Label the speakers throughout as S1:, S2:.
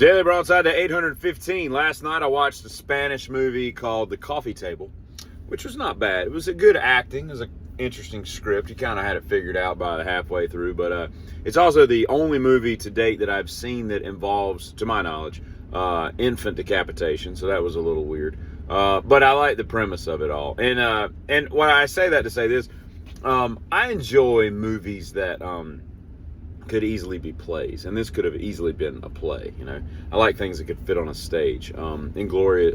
S1: Daily Broadside to 815. Last night I watched a Spanish movie called The Coffee Table, which was not bad. It was a good acting. It was an interesting script. You kind of had it figured out by halfway through, but it's also the only movie to date that I've seen that involves, to my knowledge, infant decapitation, so that was a little weird. But I like the premise of it all. And when I say that to say this, I enjoy movies that could easily be plays, and this could have easily been a play. You know, I like things that could fit on a stage. Inglorious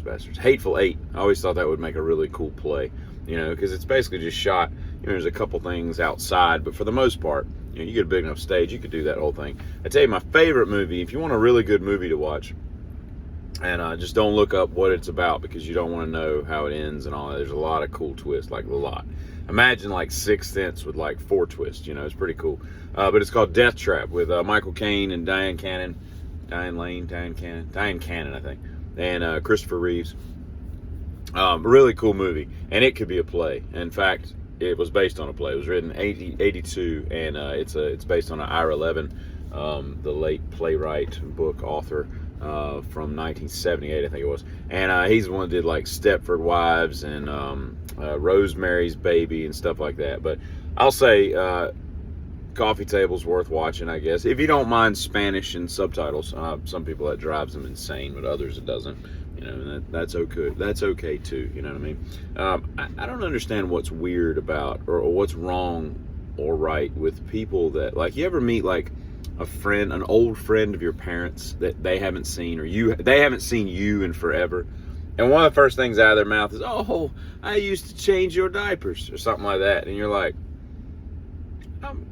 S1: Bastards, Hateful Eight. I always thought that would make a really cool play. You know, because it's basically just shot. You know, there's a couple things outside, but for the most part, you know, you get a big enough stage, you could do that whole thing. I tell you, my favorite movie, if you want a really good movie to watch, and just don't look up what it's about because you don't want to know how it ends and all that. There's a lot of cool twists, like a lot. Imagine like Sixth Sense with like 4 twists. You know, it's pretty cool. But it's called Death Trap with Michael Caine and Diane Cannon, I think, and Christopher Reeves. Really cool movie, and it could be a play. In fact, it was based on a play. It was written in 82, and it's based on an Ira Levin, the late playwright, book author from 1978, I think it was. And he's the one that did like Stepford Wives and Rosemary's Baby and stuff like that. But I'll say Coffee Table's worth watching, I guess, if you don't mind Spanish and subtitles. Some people that drives them insane, but others it doesn't. You know, and that's okay. That's okay too. You know what I mean? I don't understand what's weird about or what's wrong or right with people that, like, you ever meet like a friend, an old friend of your parents that they haven't seen, or they haven't seen you in forever, and one of the first things out of their mouth is, "Oh, I used to change your diapers," or something like that, and you're like, I'm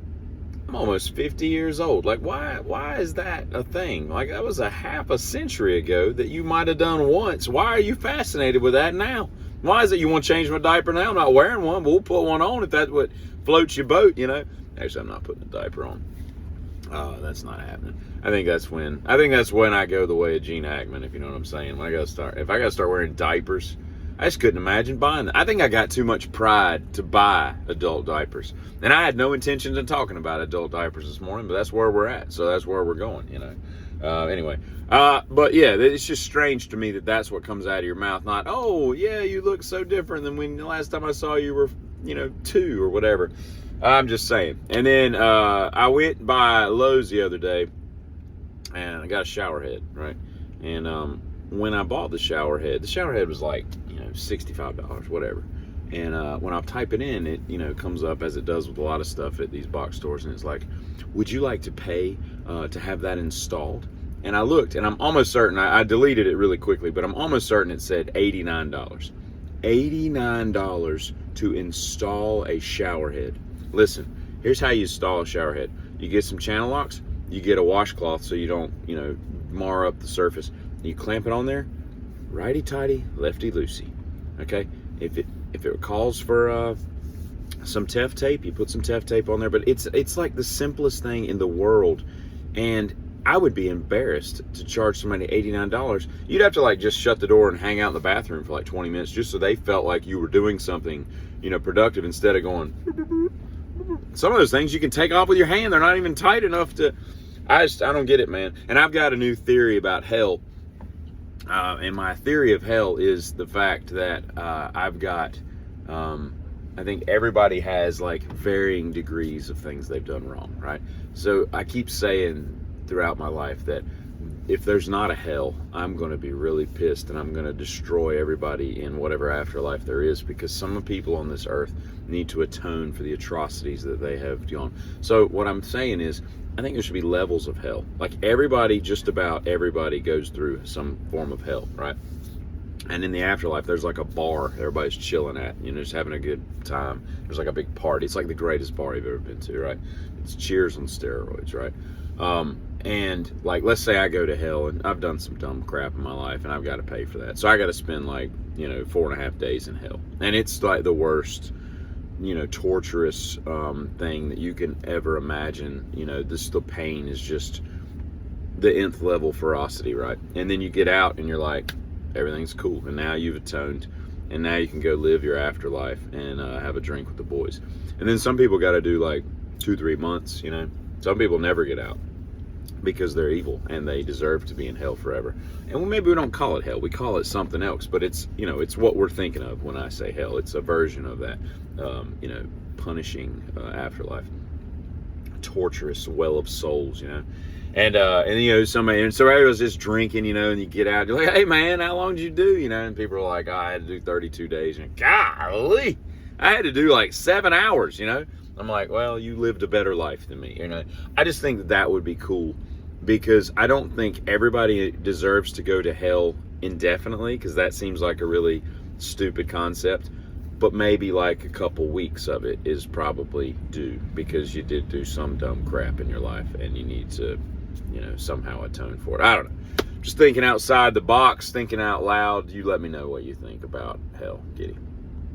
S1: almost 50 years old. Like, why is that a thing? Like, that was a half a century ago that you might have done once. Why are you fascinated with that now? Why is it you want to change my diaper now? I'm not wearing one, but we'll put one on if that's what floats your boat, you know? Actually, I'm not putting a diaper on. That's not happening. I think that's when I go the way of Gene Hackman, if you know what I'm saying. If I gotta start wearing diapers, I just couldn't imagine buying them. I think I got too much pride to buy adult diapers. And I had no intentions of talking about adult diapers this morning, but that's where we're at. So that's where we're going, you know. Anyway. But yeah, it's just strange to me that that's what comes out of your mouth. Not, oh, yeah, you look so different than when the last time I saw you were, 2 or whatever. I'm just saying. And then I went by Lowe's the other day, and I got a shower head, right? And when I bought the shower head was like, $65, whatever. And when I type it in, it comes up as it does with a lot of stuff at these box stores, and it's like, would you like to pay to have that installed? And I looked, and I'm almost certain, I deleted it really quickly, but I'm almost certain it said $89. $89 to install a shower head. Listen, here's how you install a shower head. You get some channel locks, you get a washcloth so you don't, mar up the surface. You clamp it on there, righty-tighty, lefty-loosey. Okay, if it calls for some Teff tape, you put some Teff tape on there. But it's like the simplest thing in the world, and I would be embarrassed to charge somebody $89. You'd have to like just shut the door and hang out in the bathroom for like 20 minutes just so they felt like you were doing something, productive, instead of going. Some of those things you can take off with your hand. They're not even tight enough to. I don't get it, man. And I've got a new theory about hell. And my theory of hell is the fact that I've got, I think everybody has like varying degrees of things they've done wrong, right? So I keep saying throughout my life that if there's not a hell, I'm going to be really pissed, and I'm going to destroy everybody in whatever afterlife there is, because some people on this earth need to atone for the atrocities that they have done. So what I'm saying is, I think there should be levels of hell. Like just about everybody goes through some form of hell, right? And in the afterlife, there's like a bar everybody's chilling at, just having a good time. There's like a big party. It's like the greatest bar you've ever been to, right? It's Cheers on steroids, right? And like, let's say I go to hell, and I've done some dumb crap in my life, and I've got to pay for that. So I got to spend like, 4.5 days in hell. And it's like the worst, torturous thing that you can ever imagine. The pain is just the nth level ferocity, right? And then you get out and you're like, everything's cool, and now you've atoned, and now you can go live your afterlife and have a drink with the boys. And then some people got to do like 2-3 months. Some people never get out. because they're evil and they deserve to be in hell forever. And maybe we don't call it hell, we call it something else, but it's, you know, it's what we're thinking of when I say hell. It's a version of that, you know, punishing afterlife, torturous well of souls, you know. And you know, somebody was just drinking, you know, and you get out, you're like, hey man, how long did you do, you know? And people are like, oh, I had to do 32 days. And golly, I had to do like 7 hours, you know. I'm like, well, you lived a better life than me, you know. I just think that would be cool, because I don't think everybody deserves to go to hell indefinitely, because that seems like a really stupid concept. But maybe like a couple weeks of it is probably due, because you did do some dumb crap in your life and you need to, you know, somehow atone for it. I don't know. Just thinking outside the box, thinking out loud. You let me know what you think about hell, Giddy.